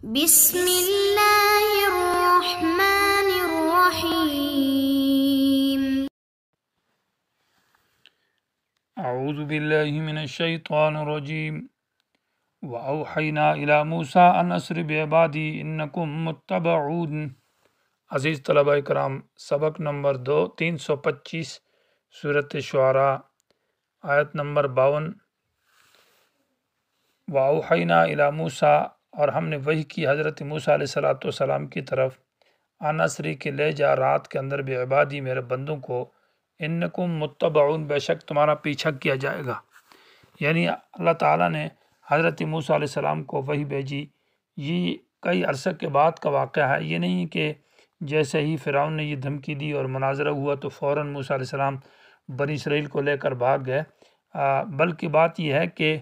بسم اللہ الرحمن الرحیم۔ اعوذ باللہ من الشیطان الرجیم وَأَوْحَيْنَا إِلَى مُوسَىٰ أَنْ أَسْرِ بِعِبَادِي إِنَّكُمْ مُتَّبَعُونَ۔ عزیز طلبہ کرام، سبق نمبر 325 سورۃ شعراء، آیت نمبر 52۔ وَأَوْحَيْنَا إِلَى مُوسَىٰ، اور ہم نے وحی کی حضرت موسیٰ علیہ السلام کی طرف، ان اسری کے لے جا رات کے اندر بعبادی میرے بندوں کو، انکم متبعون بے شک تمہارا پیچھا کیا جائے گا۔ یعنی اللہ تعالیٰ نے حضرت موسیٰ علیہ السلام کو وحی بھیجی۔ یہ کئی عرصے کے بعد کا واقعہ ہے، یہ نہیں کہ جیسے ہی فرعون نے یہ دھمکی دی اور مناظرہ ہوا تو فوراً موسیٰ علیہ السلام بنی اسرائیل کو لے کر بھاگ گئے، بلکہ بات یہ ہے کہ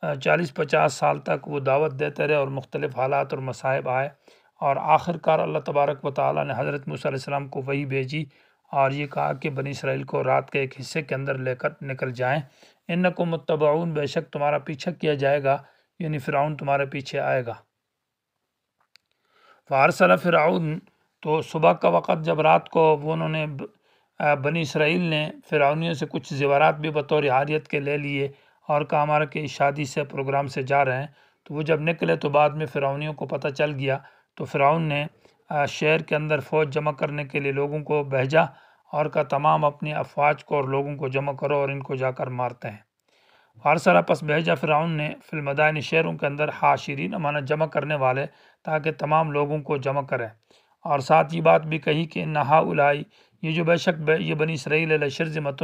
40-50 سال تک وہ دعوت دیتے رہے اور مختلف حالات اور مصائب آئے، اور آخر کار اللہ تبارک و تعالیٰ نے حضرت موسیٰ علیہ السلام کو وحی بھیجی اور یہ کہا کہ بنی اسرائیل کو رات کے ایک حصے کے اندر لے کر نکل جائیں۔ انکم متبعون بے شک تمہارا پیچھا کیا جائے گا، یعنی فرعون تمہارے پیچھے آئے گا۔ فارسل فرعون، تو صبح کا وقت جب رات کو انہوں نے بنی اسرائیل نے فرعونیوں سے کچھ زیورات بھی بطور عاریت کے لے لیے اور کہا ہمارا کہ شادی سے پروگرام سے جا رہے ہیں، تو وہ جب نکلے تو بعد میں فرعونیوں کو پتہ چل گیا، تو فرعون نے شہر کے اندر فوج جمع کرنے کے لیے لوگوں کو بھیجا اور کہا تمام اپنی افواج کو اور لوگوں کو جمع کرو اور ان کو جا کر مارتے ہیں۔ فارسلہ پس بھیجا فرعون نے فی المدائن شہروں کے اندر حاشرین مانا جمع کرنے والے، تاکہ تمام لوگوں کو جمع کریں، اور ساتھ یہ بات بھی کہی کہ ان ہؤلائی، یہ جو بے شک یہ بنی اسرائیل لشرذمۃ،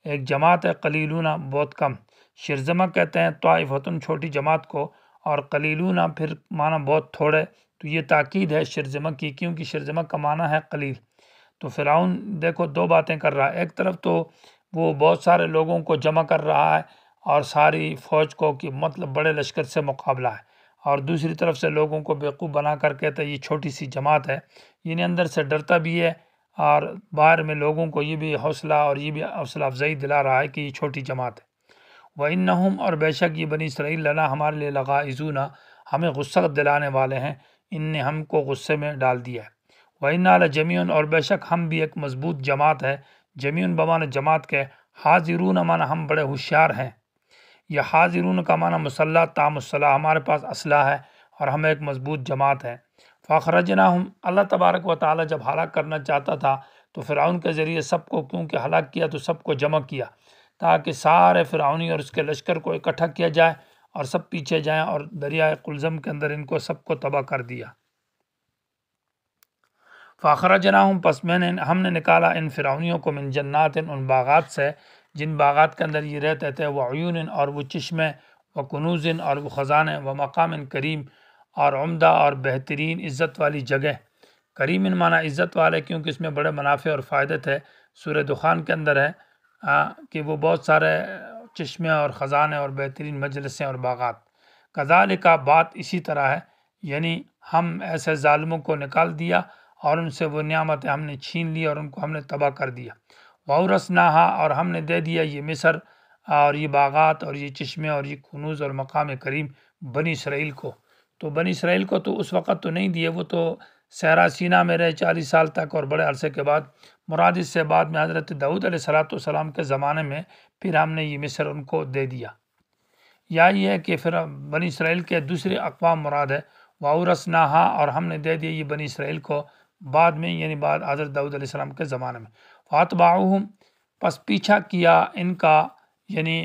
ایک جماعت ہے، قلیلون بہت کم، شرذمہ کہتے ہیں طائفتن چھوٹی جماعت کو، اور قلیلون پھر مانا بہت تھوڑے، تو یہ تاکید ہے شرذمہ کی، کیونکہ شرذمہ کا معنی ہے قلیل۔ تو فرعون دیکھو دو باتیں کر رہا ہے، ایک طرف تو وہ بہت سارے لوگوں کو جمع کر رہا ہے اور ساری فوج کو کہ مطلب بڑے لشکر سے مقابلہ ہے، اور دوسری طرف سے لوگوں کو بیوقوف بنا کر کہتا ہے یہ چھوٹی سی جماعت ہے، یعنی اندر سے ڈرتا بھی ہے اور باہر میں لوگوں کو یہ بھی حوصلہ اور یہ بھی حوصلہ افزائی دلا رہا ہے کہ یہ چھوٹی جماعت ہے۔ وَإِنَّهُمْ، اور بے شک یہ بنی اسرائیل لنا ہمارے لیے لغائظون ہمیں غصہ دلانے والے ہیں، ان نے ہم کو غصے میں ڈال دیا ہے۔ وَإِنَّا لَجَمِيعٌ، اور بے شک ہم بھی ایک مضبوط جماعت ہے، جمیعٌ بمعنی جماعت کے، حاضرون معنی ہم بڑے ہوشیار ہیں، یا حاضرون کا معنی مسلح تام الصلاح، ہمارے پاس اسلحہ ہے اور ہم ایک مضبوط جماعت ہے۔ فَأَخْرَجْنَاهُمْ، اللہ تبارک و تعالیٰ جب ہلاک کرنا چاہتا تھا تو فرعون کے ذریعے سب کو کیونکہ ہلاک کیا تو سب کو جمع کیا، تاکہ سارے فرعونی اور اس کے لشکر کو اکٹھا کیا جائے اور سب پیچھے جائیں، اور دریائے قلزم کے اندر ان کو سب کو تباہ کر دیا۔ فَأَخْرَجْنَاهُمْ، پس ہم نے نکالا ان فرعونیوں کو، من جنات ان باغات سے، جن باغات کے اندر یہ رہتے تھے، وعیون اور وہ چشمے، وکنوز اور وہ خزانے، ومقام کریم اور عمدہ اور بہترین عزت والی جگہ۔ کریم معنی عزت والے، کیونکہ اس میں بڑے منافع اور فائدے تھے، سورہ دخان کے اندر ہے کہ وہ بہت سارے چشمے اور خزانے اور بہترین مجلسیں اور باغات۔ کذالک، بات اسی طرح ہے، یعنی ہم ایسے ظالموں کو نکال دیا اور ان سے وہ نعمتیں ہم نے چھین لی اور ان کو ہم نے تباہ کر دیا۔ وَأَوْرَثْنَاهَا، اور ہم نے دے دیا یہ مصر اور یہ باغات اور یہ چشمے اور یہ کنوز اور مقام کریم بنی اسرائیل کو۔ تو بنی اسرائیل کو تو اس وقت تو نہیں دیے، وہ تو صحرا سینا میں رہے 40 سال تک، اور بڑے عرصے کے بعد مراد اس سے بعد میں حضرت داؤد علیہ السلام کے زمانے میں پھر ہم نے یہ مصر ان کو دے دیا۔ یا یہ ہے کہ پھر بنی اسرائیل کے دوسرے اقوام مراد ہے، وَأَوْرَثْنَاهَا، اور ہم نے دے دیا یہ بنی اسرائیل کو بعد میں، یعنی بعد حضرت داؤد علیہ السلام کے زمانے میں۔ فَأَتْبَعُوهُمْ، پس پیچھا کیا ان کا، یعنی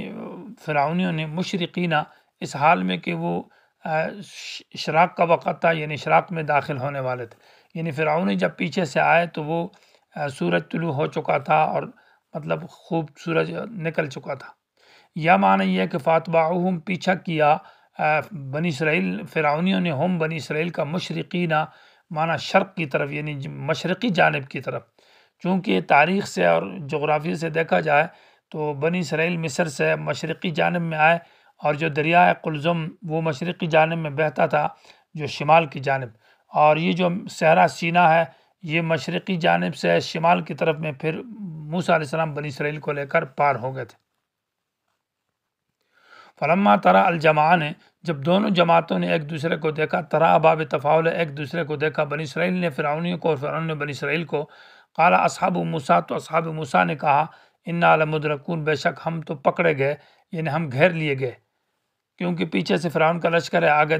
فرعونیوں نے، مشرقین اس حال میں کہ وہ اشراق کا وقت تھا، یعنی اشراق میں داخل ہونے والے تھے، یعنی فرعونی جب پیچھے سے آئے تو وہ سورج طلوع ہو چکا تھا اور مطلب خوب سورج نکل چکا تھا۔ یا معنی یہ ہے کہ فاتبعوہم، پیچھا کیا بنی اسرائیل فرعونیوں نے، ہم بنی اسرائیل کا، مشرقین معنی شرق کی طرف، یعنی مشرقی جانب کی طرف، چونکہ تاریخ سے اور جغرافی سے دیکھا جائے تو بنی اسرائیل مصر سے مشرقی جانب میں آئے، اور جو دریائے قلزم وہ مشرقی جانب میں بہتا تھا جو شمال کی جانب، اور یہ جو صحرا سینا ہے یہ مشرقی جانب سے شمال کی طرف میں، پھر موسیٰ علیہ السلام بنی اسرائیل کو لے کر پار ہو گئے تھے۔ فلما ترا الجماع نے، جب دونوں جماعتوں نے ایک دوسرے کو دیکھا، ترا باب تفاول، ایک دوسرے کو دیکھا، بنی اسرائیل نے فرعونیوں کو اور فرعون نے بنی اسرائیل کو، قال اصحاب موسیٰ، تو اصحاب موسیٰ نے کہا، انا لمدرکون، بے شک ہم تو پکڑے گئے، یعنی ہم گھیر لیے گئے، کیونکہ پیچھے سے فرعون کا لشکر ہے، آگے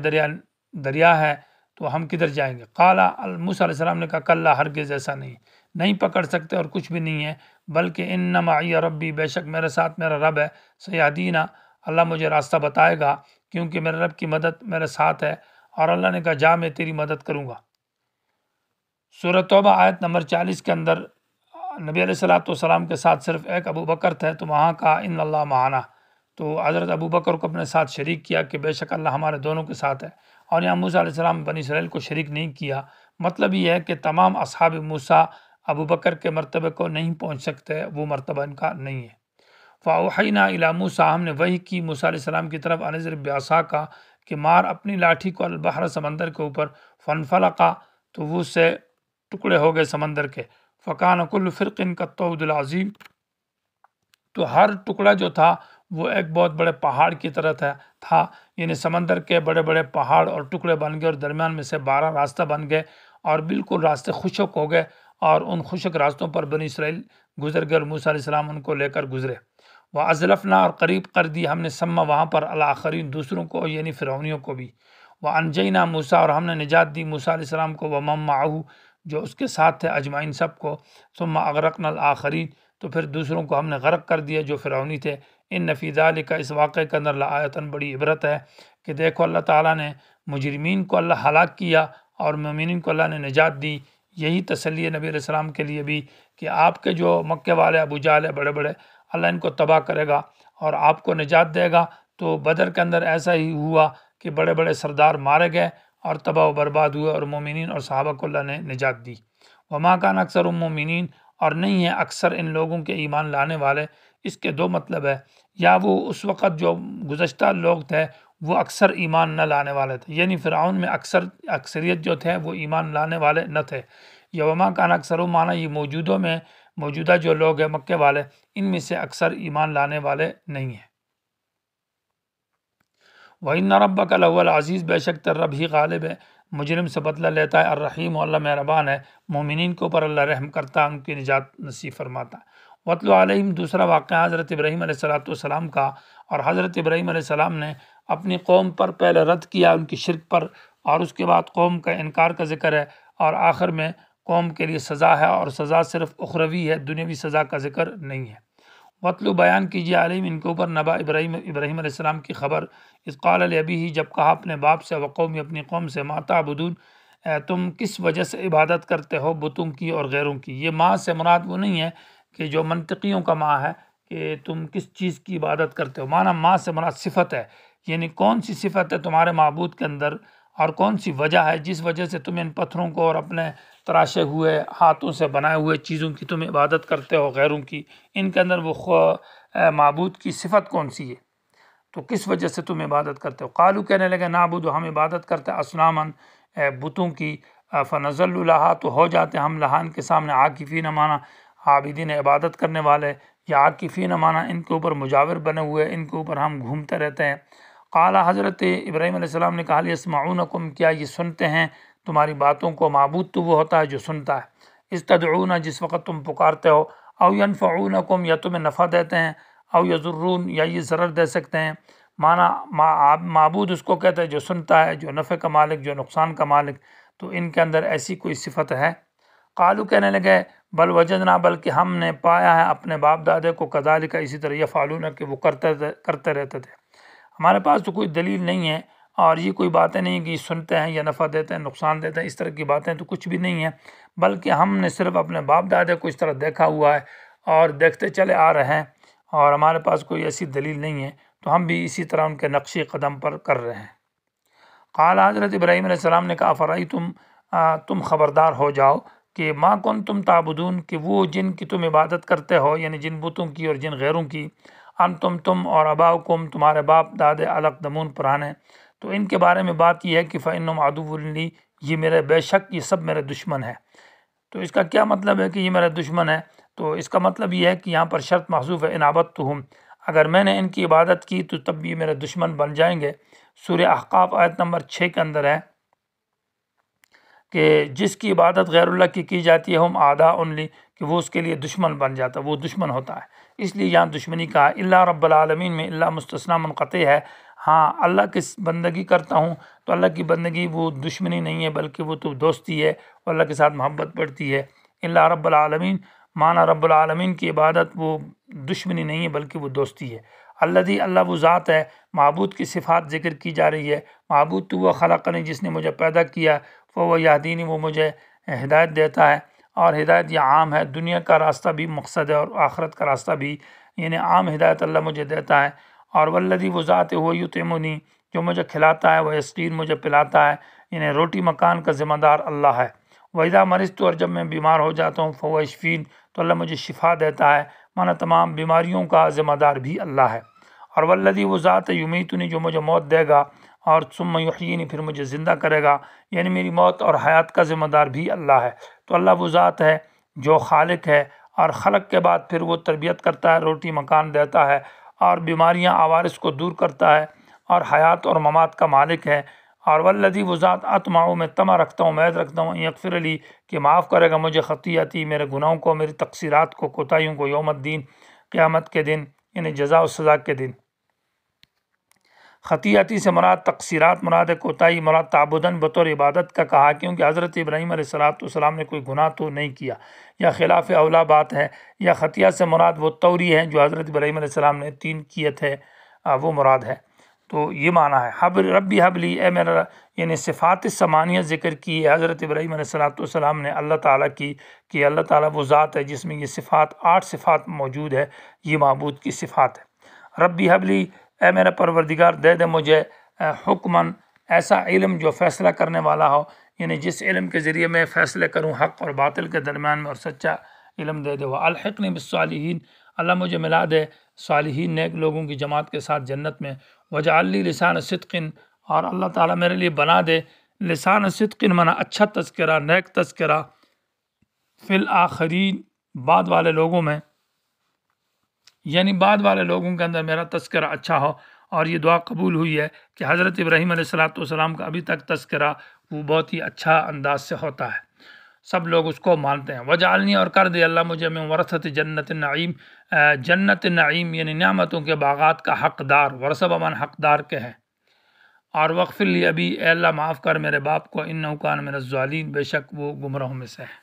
دریا ہے، تو ہم کدھر جائیں گے؟ قال موسیٰ علیہ السلام نے کہا، کلا، ہرگز ایسا نہیں پکڑ سکتے اور کچھ بھی نہیں ہے، بلکہ ان معی ربی، بے شک میرے ساتھ میرا رب ہے، سیہدینا، اللہ مجھے راستہ بتائے گا، کیونکہ میرے رب کی مدد میرے ساتھ ہے۔ اور اللہ نے کہا، جا میں تیری مدد کروں گا۔ سورہ توبہ آیت نمبر 40 کے اندر نبی علیہ السلام کے ساتھ صرف ایک ابو بکر تھے، تو وہاں کہا ان اللہ معنا، تو حضرت ابو بکر کو اپنے ساتھ شریک کیا کہ بے شک اللہ ہمارے دونوں کے ساتھ ہے۔ اور یہاں موسیٰ علیہ السلام بنی اسرائیل کو شریک نہیں کیا، مطلب یہ ہے کہ تمام اصحاب موسیٰ ابو بکر کے مرتبے کو نہیں پہنچ سکتے، وہ مرتبہ ان کا نہیں ہے۔ فاوحینا الی موسیٰ، ہم نے وحی کی موسیٰ علیہ السلام کی طرف، ان اضرب بعصاک، کہ مار اپنی لاٹھی کو البحر، سمندر کے اوپر، فانفلقا، تو وہ سے ٹکڑے ہو گئے سمندر کے، فکان کل فرق کالطود العظیم، تو ہر ٹکڑا جو تھا وہ ایک بہت بڑے پہاڑ کی طرح تھا، یعنی سمندر کے بڑے بڑے پہاڑ اور ٹکڑے بن گئے، اور درمیان میں سے 12 راستہ بن گئے، اور بالکل راستے خشک ہو گئے، اور ان خشک راستوں پر بنی اسرائیل گزر گئے، اور موسیٰ علیہ السلام ان کو لے کر گزرے۔ وَأَزْلَفْنَا، اور قریب کر دی ہم نے، سما وہاں پر، الآخرین، دوسروں کو، یعنی فرعونیوں کو بھی۔ وَأَنْجَيْنَا موسیٰ، اور ہم نے نجات دی موسیٰ علیہ السلام کو، وَمَن مَّعَهُ، جو اس کے ساتھ تھے، اجمعین، سب کو، ثم اغرقنا الآخرین، تو پھر دوسروں کو ہم نے غرق کر دیا جو فرعونی تھے۔ ان فی ذالک، اس واقعے کے اندر، لآیۃ، بڑی عبرت ہے، کہ دیکھو اللہ تعالیٰ نے مجرمین کو اللہ ہلاک کیا اور مومنین کو اللہ نے نجات دی۔ یہی تسلی ہے نبی علیہ السلام کے لیے بھی، کہ آپ کے جو مکے والے ابو جہل ہے بڑے بڑے، اللہ ان کو تباہ کرے گا اور آپ کو نجات دے گا۔ تو بدر کے اندر ایسا ہی ہوا کہ بڑے بڑے سردار مارے گئے اور تباہ و برباد ہوئے، اور مومنین اور صحابہ کو اللہ نے نجات دی۔ وما کان اکثر مومنین، اور نہیں ہے اکثر ان لوگوں کے ایمان لانے والے۔ اس کے دو مطلب ہے، یا وہ اس وقت جو گزشتہ لوگ تھے وہ اکثر ایمان نہ لانے والے تھے، یعنی فرعون میں اکثریت جو تھے وہ ایمان لانے والے نہ تھے، یا وما کان اکثر، معنی یہ موجودہ جو لوگ ہیں مکے والے، ان میں سے اکثر ایمان لانے والے نہیں ہیں۔ وَإِنَّ رَبَّكَ لَهُوَ الْعَزِيزُ، بے شک تیرا رب ہی غالب ہے، مجرم سے بدلہ لیتا ہے، الرحیم، اللہ مہربان ہے، مومنین کے اوپر اللہ رحم کرتا ہے، ان کی نجات نصیب فرماتا ہے۔ وَاتْلُ عَلَيْهِمْ، دوسرا واقعہ حضرت ابراہیم علیہ السلام کا، اور حضرت ابراہیم علیہ السلام نے اپنی قوم پر پہلے رد کیا ان کی شرک پر، اور اس کے بعد قوم کا انکار کا ذکر ہے، اور آخر میں قوم کے لیے سزا ہے، اور سزا صرف اخروی ہے، دنیاوی سزا کا ذکر نہیں ہے۔ وَاتْلُ، بیان کیجیے، علیہم، ان کے اوپر، نبا ابراہیم علیہ السلام کی خبر، اذ قال لأبیہ، جب کہا اپنے باپ سے، وقومی، اپنی قوم سے، ما تعبدون، تم کس وجہ سے عبادت کرتے ہو بتوں کی اور غیروں کی۔ یہ ماں سے مراد وہ نہیں ہے کہ جو منطقیوں کا ماں ہے کہ تم کس چیز کی عبادت کرتے ہو، معنی ماں سے مراد صفت ہے، یعنی کون سی صفت ہے تمہارے معبود کے اندر، اور کون سی وجہ ہے جس وجہ سے تم ان پتھروں کو اور اپنے تراشے ہوئے ہاتھوں سے بنائے ہوئے چیزوں کی تم عبادت کرتے ہو، غیروں کی، ان کے اندر وہ معبود کی صفت کون سی ہے، تو کس وجہ سے تم عبادت کرتے ہو۔ قالو، کہنے لگے، نعبد، ہم عبادت کرتے، اصنامن، بتوں کی، فنظل لہا، تو ہو جاتے ہم لہا، ان کے سامنے، عاکفین، مانا عابدین، عبادت کرنے والے، یا عاکفین، مانا ان کے اوپر مجاور بنے ہوئے، ان کے اوپر ہم گھومتے رہتے ہیں۔ قال، حضرت ابراہیم علیہ السلام نے کہا، یسمعونکم، کیا یہ سنتے ہیں تمہاری باتوں کو؟ معبود تو وہ ہوتا ہے جو سنتا ہے۔ استدعون، جس وقت تم پکارتے ہو، او ینفعونکم، یا تمہیں نفع دیتے ہیں، او یضرون، یا یہ ضرر دے سکتے ہیں، معنی معبود اس کو کہتے ہیں جو سنتا ہے، جو نفع کا مالک، جو نقصان کا مالک، تو ان کے اندر ایسی کوئی صفت ہے؟ قالو، کہنے لگے، بل وجدنا، بلکہ ہم نے پایا ہے اپنے باپ دادے کو، کذالک، اسی طرح، یفعلون، کہ وہ کرتے رہتے تھے۔ ہمارے پاس تو کوئی دلیل نہیں ہے، اور یہ کوئی باتیں نہیں کہ سنتے ہیں یا نفع دیتے ہیں، نقصان دیتے ہیں، اس طرح کی باتیں تو کچھ بھی نہیں ہیں، بلکہ ہم نے صرف اپنے باپ دادے کو اس طرح دیکھا ہوا ہے اور دیکھتے چلے آ رہے ہیں، اور ہمارے پاس کوئی ایسی دلیل نہیں ہے، تو ہم بھی اسی طرح ان کے نقش قدم پر کر رہے ہیں۔ قال، حضرت ابراہیم علیہ السلام نے کہا، افرأیتم، تم خبردار ہو جاؤ، کہ ما کنتم تعبدون، کہ وہ جن کی تم عبادت کرتے ہو، یعنی جن بتوں کی اور جن غیروں کی، انتم، تم، اور اباؤکم، تمہارے باپ دادے، الاقدمون، پرانے، تو ان کے بارے میں بات یہ ہے کہ فإنہم عدو لی، یہ میرے، بے شک یہ سب میرے دشمن ہیں۔ تو اس کا کیا مطلب ہے کہ یہ میرے دشمن ہے؟ تو اس کا مطلب یہ ہے کہ یہاں پر شرط محذوف ہے، ان عبدتہم، اگر میں نے ان کی عبادت کی تو تب بھی میرے دشمن بن جائیں گے۔ سورہ احقاف آیت نمبر 6 کے اندر ہے کہ جس کی عبادت غیر اللہ کی جاتی ہے ہم اعداء لی، کہ وہ اس کے لیے دشمن بن جاتا ہے، وہ دشمن ہوتا ہے۔ اس لیے یہاں دشمنی کہا۔ اللہ رب العالمین میں اللہ مستثنیٰ منقطع ہے۔ ہاں اللہ کی بندگی کرتا ہوں تو اللہ کی بندگی وہ دشمنی نہیں ہے بلکہ وہ تو دوستی ہے، اور اللہ کے ساتھ محبت بڑھتی ہے۔ اللہ رب العالمین معنی رب العالمین کی عبادت وہ دشمنی نہیں ہے بلکہ وہ دوستی ہے۔ اللہ وہ ذات ہے، معبود کی صفات ذکر کی جا رہی ہے۔ معبود تو وہ خلقنی، جس نے مجھے پیدا کیا، فهو یہدینی، وہ مجھے ہدایت دیتا ہے۔ اور ہدایت یہ عام ہے، دنیا کا راستہ بھی مقصد ہے اور آخرت کا راستہ بھی، یعنی عام ہدایت اللہ مجھے دیتا ہے۔ اور والذی وہ ذات ہے وہ یطعمنی، جو مجھے کھلاتا ہے، وہ یسقین، مجھے پلاتا ہے، یعنی روٹی مکان کا ذمہ دار اللہ ہے۔ وَإِذَا مَرِضْتُ، اور جب میں بیمار ہو جاتا ہوں، فهو یشفین، تو اللہ مجھے شفا دیتا ہے، مانا تمام بیماریوں کا ذمہ دار بھی اللہ ہے۔ اور والذی وہ ذات ہے یمیتنی، جو مجھے موت دے گا، اور ثم یحیینی، پھر مجھے زندہ کرے گا، یعنی میری موت اور حیات کا ذمہ دار بھی اللہ ہے۔ تو اللہ وہ ذات ہے جو خالق ہے، اور خلق کے بعد پھر وہ تربیت کرتا ہے، روٹی مکان دیتا ہے، اور بیماریاں عوارض کو دور کرتا ہے، اور حیات اور ممات کا مالک ہے۔ اور والذی وہ ذات اطمع، میں طمع رکھتا ہوں، امید رکھتا ہوں، یغفر لی، کہ معاف کرے گا مجھے خطیئتی، میرے گناہوں کو، میری تقصیرات کو، کوتاہیوں کو، یوم الدین، قیامت کے دن، یعنی جزا و سزا کے دن۔ خطیئتی سے مراد تقصیرات مراد ہے، کوتاہی مراد تعبداً بطور عبادت کا کہا، کیونکہ حضرت ابراہیم علیہ السلام نے کوئی گناہ تو نہیں کیا، یا خلاف اولا بات ہے۔ یا خطیہ سے مراد وہ توری ہے جو حضرت ابراہیم علیہ السلام نے 3 کیے تھے، وہ مراد ہے۔ تو یہ معنی ہے ربی حبلی، اے میرا، یعنی صفات ثمانیہ ذکر کی ہے حضرت ابراہیم علیہ السلام نے اللہ تعالیٰ کی، کہ اللہ تعالیٰ وہ ذات ہے جس میں یہ صفات 8 صفات موجود ہے، یہ معبود کی صفات ہے۔ ربی حبلی، اے میرا پروردگار دے دے مجھے حکماً، ایسا علم جو فیصلہ کرنے والا ہو، یعنی جس علم کے ذریعے میں فیصلے کروں حق اور باطل کے درمیان میں، اور سچا علم دے دے۔ الحقنی بالصالحین، اللہ مجھے ملا دے صالحین نیک لوگوں کی جماعت کے ساتھ جنت میں۔ وجعل لی لسان صدق، اور اللہ تعالیٰ میرے لیے بنا دے لسان صدق، مانا اچھا تذکرہ، نیک تذکرہ، فی الآخرین، بعد والے لوگوں میں، یعنی بعد والے لوگوں کے اندر میرا تذکرہ اچھا ہو۔ اور یہ دعا قبول ہوئی ہے کہ حضرت ابراہیم علیہ السلام کا ابھی تک تذکرہ وہ بہت ہی اچھا انداز سے ہوتا ہے، سب لوگ اس کو مانتے ہیں۔ وجعلنی، اور کر دے اللہ مجھے من ورثۃ جنت النعیم، جنت النعیم یعنی نعمتوں کے باغات کا حقدار، ورثہ بمعنی حقدار کے ہیں۔ اور واغفر لی ابی، اے اللہ معاف کر میرے باپ کو، انہ کان من الضالین، بے شک وہ گمراہوں میں سے ہے۔